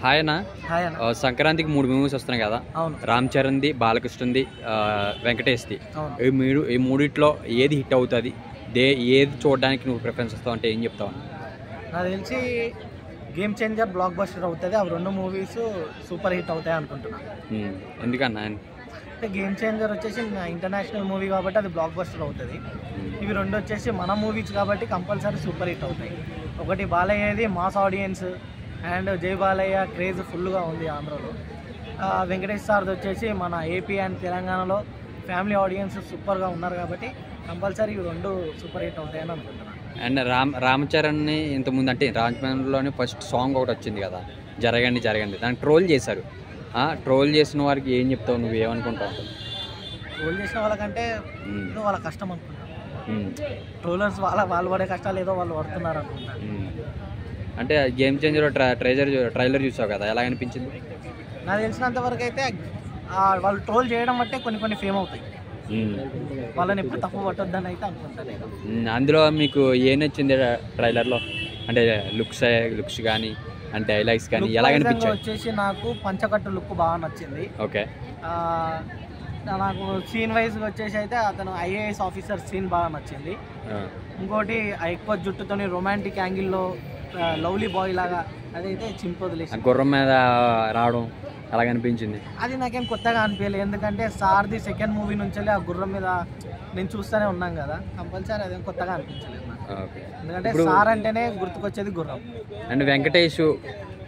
Hi అన్న. Hi అన్న. సంక్రాంతికి 3 మూవీస్ వస్తున్నాయి కదా. అవును. రామ్ చరణ్ది, బాలకృష్ణది, వెంకటేష్ది. అవును. ఈ మూడిట్లో ఏది హిట్ అవుతుంది, ఏది చూడడానికి నువ్వు ప్రిఫరెన్స్ ఇస్తావు అంటే ఏం చెప్తావు? నాకు తెలిసి గేమ్ చేంజర్ బ్లాక్ బస్టర్ అవుతుంది. అవి రెండు మూవీస్ సూపర్ హిట్ అవుతాయి అనుకుంటున్నాను. ఎందుకన్నా? అంటే గేమ్ చేంజర్ వచ్చేసి ఇంటర్నేషనల్ మూవీ కాబట్టి అది బ్లాక్ బస్టర్ అవుతుంది. ఇవి రెండు వచ్చేసి మన మూవీస్ కాబట్టి కంపల్సరీ సూపర్ హిట్ అవుతాయి. ఒకటి బాలయ్యది మాస్ ఆడియన్స్ అండ్ జై బాలయ్య క్రేజ్ ఫుల్గా ఉంది ఆంధ్రలో. వెంకటేష్ సార్ది వచ్చేసి మన ఏపీ అండ్ తెలంగాణలో ఫ్యామిలీ ఆడియన్స్ సూపర్గా ఉన్నారు కాబట్టి కంపల్సరీ ఇవి రెండు సూపర్ హిట్ అవుతాయని అనుకుంటున్నాను. అండ్ రామ్ చరణ్ని ఇంతకుముందు అంటే రామ్ చరణ్లోనే ఫస్ట్ సాంగ్ ఒకటి వచ్చింది కదా, జరగండి జరగండి, దాన్ని ట్రోల్ చేశారు. ట్రోల్ చేసిన వారికి ఏం చెప్తావు, నువ్వు ఏమనుకుంటావు? ట్రోల్ చేసిన వాళ్ళకంటే ఏదో వాళ్ళ కష్టం అనుకుంటాను. ట్రోలర్స్ వాళ్ళు పడే కష్టాలు ఏదో వాళ్ళు పడుతున్నారు అనుకుంటాను. అంటే గేమ్ చేంజర్ ట్రైలర్ చూసావు కదా, ఎలా అనిపించింది? నాకు తెలిసినంత వరకు అయితే వాళ్ళు ట్రోల్ చేయడం బట్టే కొన్ని ఫేమ్ అవుతాయి. వాళ్ళని ఎప్పుడు తప్పు పట్టొద్దని అయితే అనుకుంటాను. అందులో మీకు ఏం నచ్చింది ట్రైలర్లో? అంటే లుక్స్ కానీ అంటే డైలాగ్స్ కానీ ఎలా అనిపించాయి? వచ్చేసి నాకు పంచకట్టు లుక్ బాగా నచ్చింది. ఓకే. నాకు సీన్ వైజ్ వచ్చేసి అయితే అతను ఐఏఎస్ ఆఫీసర్ సీన్ బాగా నచ్చింది. ఇంకోటి ఎక్కువ జుట్టుతోని రొమాంటిక్ యాంగిల్లో లవ్లీ బాయ్ లాగా అదైతే చింపొదిలేసి గుర్రం మీద రావడం అలాగ అనిపించింది. అది నాకేం కొత్తగా అనిపించలేదు, ఎందుకంటే సార్ది సెకండ్ మూవీ నుంచి ఆ గుర్రం మీద నేను చూస్తూనే ఉన్నాం కదా, కంపల్సరీ అదేం కొత్తగా అనిపించలేదు నాకు. ఎందుకంటే సార్ అంటేనే గుర్తుకొచ్చేది గుర్రం. అండ్ వెంకటేష్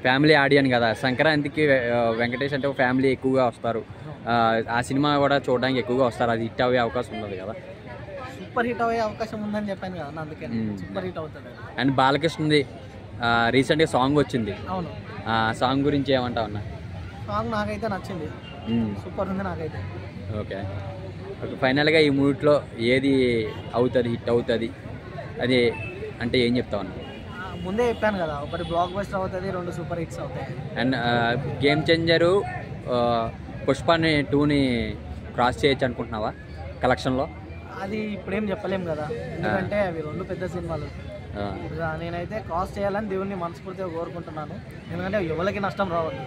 ఫ్యామిలీ ఆడియన్ కదా, సంక్రాంతికి వెంకటేష్ అంటే ఫ్యామిలీ ఎక్కువగా వస్తారు. ఆ సినిమా కూడా చూడడానికి ఎక్కువగా వస్తారు. అది హిట్ అయ్యే అవకాశం ఉన్నది కదా. సూపర్ హిట్ అయ్యే అవకాశం ఉందని చెప్పాను కదా, అందుకే సూపర్ హిట్ అవుతుంది. అండ్ బాలకృష్ణది రీసెంట్గా సాంగ్ వచ్చింది. అవును. ఆ సాంగ్ గురించి ఏమంటావు అన్న? సాంగ్ నాకైతే నచ్చింది, సూపర్ ఉంది నాకైతే. ఓకే. ఫైనల్గా ఈ మూవీలో ఏది అవుతుంది, హిట్ అవుతుంది అది అంటే ఏం చెప్తావు అన్న? ముందే చెప్పాను కదా, ఒకటి బ్లాక్ బస్టర్ అవుతుంది, రెండు సూపర్ హిట్స్ అవుతాయి. అండ్ గేమ్ చేంజరు పుష్పని 2ని క్రాస్ చేయొచ్చు అనుకుంటున్నావా కలెక్షన్లో? అది ఇప్పుడేం చెప్పలేం కదా, ఎందుకంటే అవి రెండు పెద్ద సినిమాలు. నేనైతే క్రాస్ చేయాలని దేవుణ్ణి మనస్ఫూర్తిగా కోరుకుంటున్నాను, ఎందుకంటే ఎవరికి నష్టం రావద్దు.